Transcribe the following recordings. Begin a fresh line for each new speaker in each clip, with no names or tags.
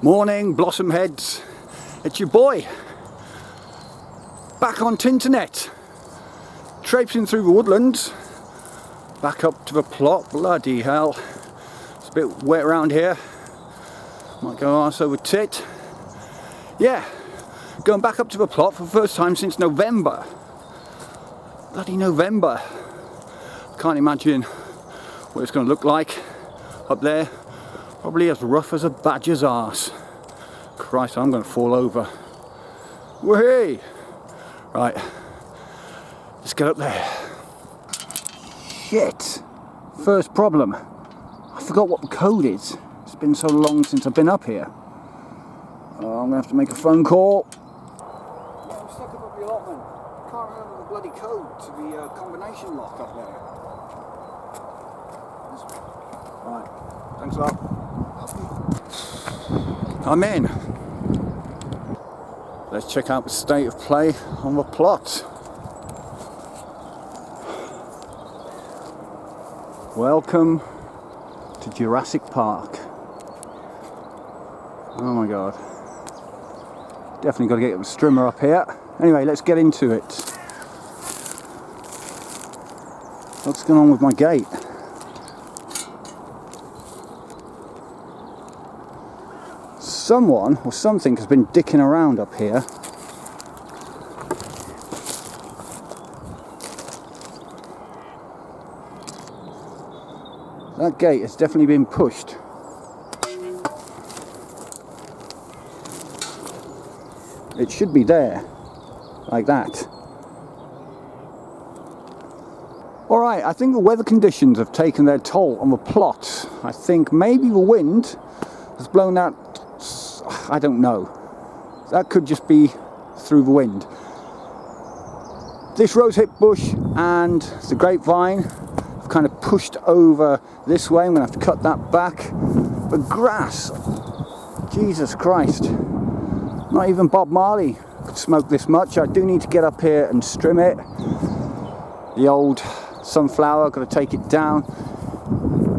Morning, Blossom Heads. It's your boy, back on Tinternet, traipsing through the woodlands, back up to the plot. Bloody hell, it's a bit wet around here. Might go arse over tit. Yeah, going back up to the plot for the first time since November. Bloody November. Can't imagine what it's going to look like up there. Probably as rough as a badger's arse. Christ, I'm going to fall over. Whee! Right, let's get up there. Shit! First problem. I forgot what the code is. It's been so long since I've been up here. I'm going to have to make a phone call. Yeah, I'm stuck up at the allotment. Can't remember the bloody code to the combination lock up there. Right, thanks a lot. I'm in. Let's check out the state of play on the plot. Welcome to Jurassic Park. Oh my god. Definitely got to get the strimmer up here. Anyway, let's get into it. What's going on with my gate? Someone or something has been dicking around up here. That gate has definitely been pushed. It should be there, like that. Alright, I think the weather conditions have taken their toll on the plot. I think maybe the wind has blown out. I don't know. That could just be through the wind. This rosehip bush and the grapevine have kind of pushed over this way. I'm going to have to cut that back. The grass, Jesus Christ. Not even Bob Marley could smoke this much. I do need to get up here and trim it. The old sunflower, I've got to take it down.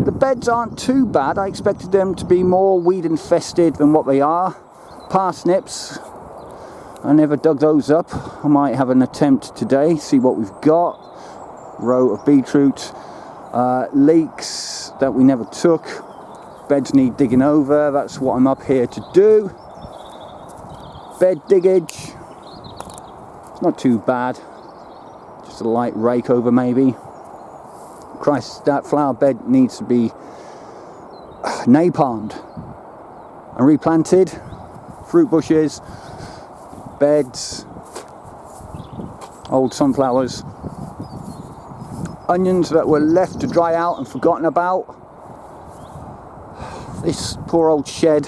The beds aren't too bad. I expected them to be more weed infested than what they are. Parsnips, I never dug those up. I might have an attempt today, see what we've got. Row of beetroot. Leeks that we never took. Beds need digging over. That's what I'm up here to do. Bed diggage. It's not too bad. Just a light rake over maybe. Christ, that flower bed needs to be napalmed and replanted. Fruit bushes, beds, old sunflowers, onions that were left to dry out and forgotten about. This poor old shed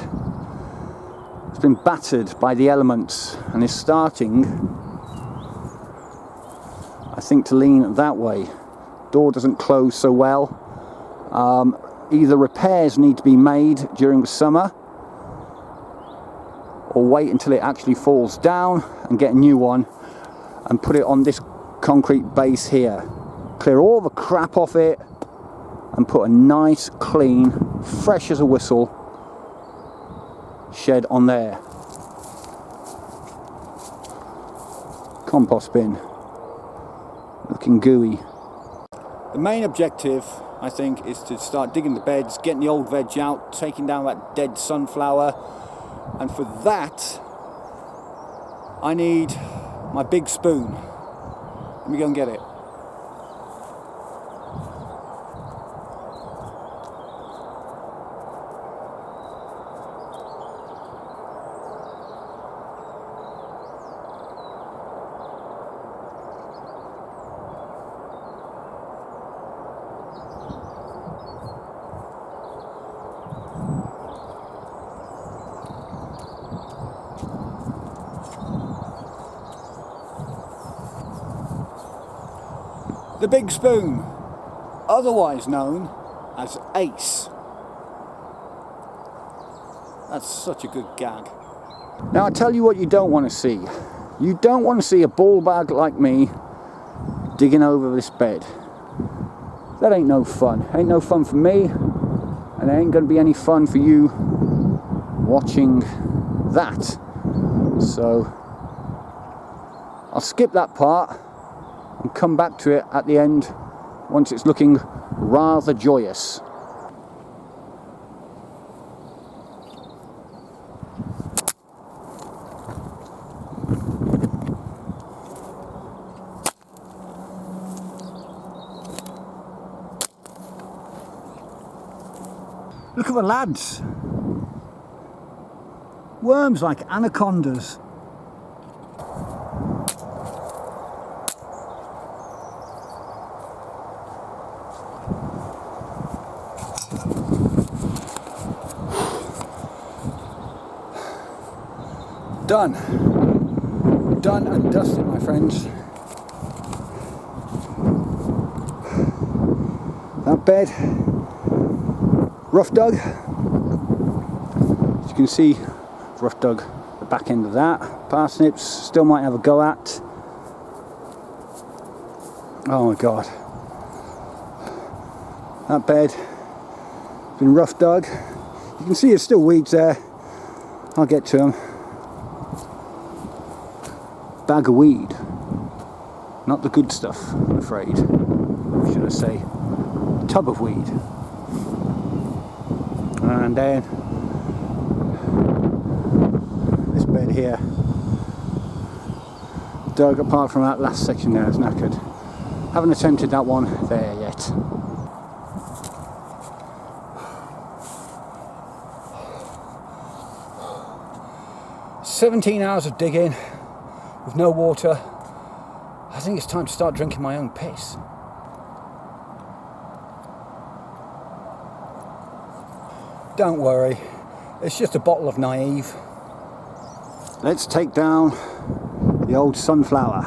has been battered by the elements and is starting, I think, to lean that way. Door doesn't close so well. Either repairs need to be made during the summer or wait until it actually falls down and get a new one and put it on this concrete base here. Clear all the crap off it and put a nice, clean, fresh as a whistle shed on there. Compost bin. Looking gooey. The main objective, I think, is to start digging the beds, getting the old veg out, taking down that dead sunflower, and for that I need my big spoon. Let me go and get it. The big spoon, otherwise known as Ace. That's such a good gag. Now I tell you what you don't want to see. You don't want to see a ball bag like me digging over this bed. That ain't no fun. Ain't no fun for me, and it ain't going to be any fun for you watching that. So I'll skip that part and come back to it at the end once it's looking rather joyous. Look at the lads. Worms like anacondas. Done. Done and dusted, my friends. That bed, rough dug. As you can see, rough dug the back end of that. Parsnips still might have a go at. Oh my god. That bed has been rough dug. You can see there's still weeds there. I'll get to them. Bag of weed. Not the good stuff, I'm afraid. Or should I say, tub of weed. And then this bed here, dug apart from that last section there, is knackered. Haven't attempted that one there yet. "17 hours of digging with no water. I think it's time to start drinking my own piss." Don't worry, it's just a bottle of Naive. Let's take down the old sunflower.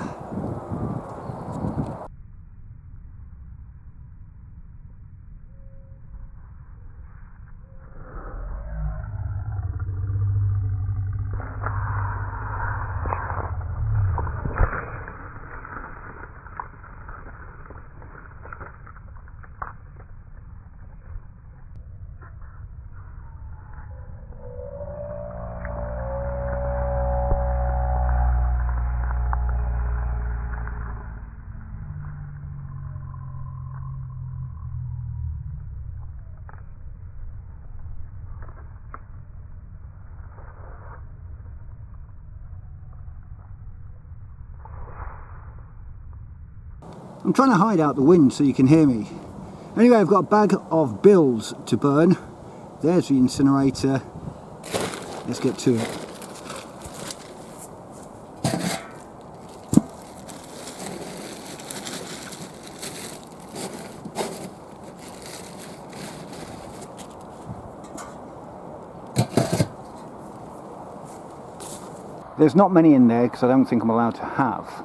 I'm trying to hide out the wind so you can hear me. Anyway, I've got a bag of bills to burn. There's the incinerator. Let's get to it. There's not many in there because I don't think I'm allowed to have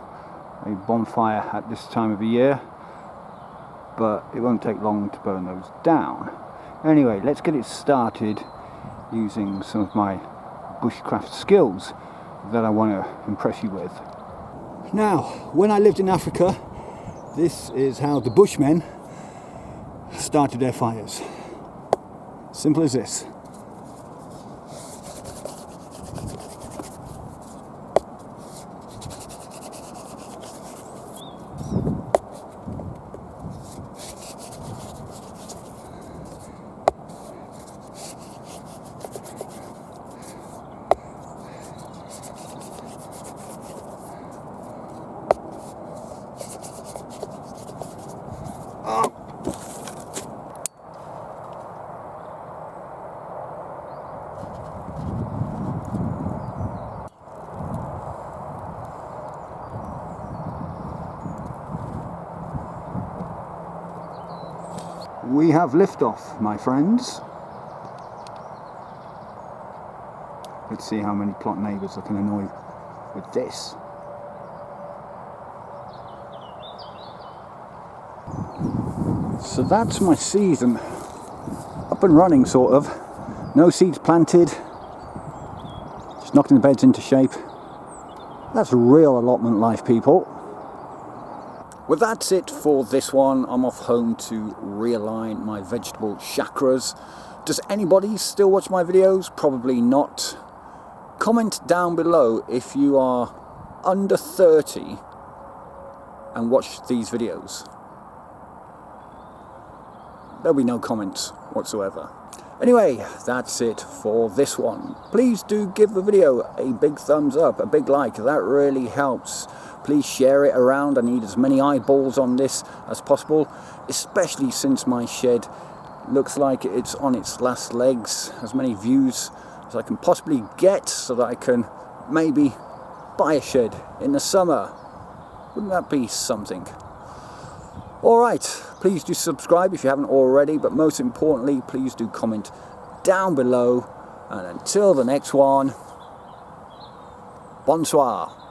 a bonfire at this time of the year, but it won't take long to burn those down. Anyway, let's get it started using some of my bushcraft skills that I want to impress you with. Now, when I lived in Africa, this is how the Bushmen started their fires. Simple as this. We have liftoff, my friends. Let's see how many plot neighbours I can annoy with this. So that's my season. Up and running, sort of. No seeds planted. Just knocking the beds into shape. That's real allotment life, people. Well, that's it for this one. I'm off home to realign my vegetable chakras. Does anybody still watch my videos? Probably not. Comment down below if you are under 30 and watch these videos. There'll be no comments whatsoever. Anyway, that's it for this one. Please do give the video a big thumbs up, a big like. That really helps. Please share it around. I need as many eyeballs on this as possible, especially since my shed looks like it's on its last legs. As many views as I can possibly get so that I can maybe buy a shed in the summer. Wouldn't that be something? Alright, please do subscribe if you haven't already, but most importantly, please do comment down below. And until the next one, bonsoir.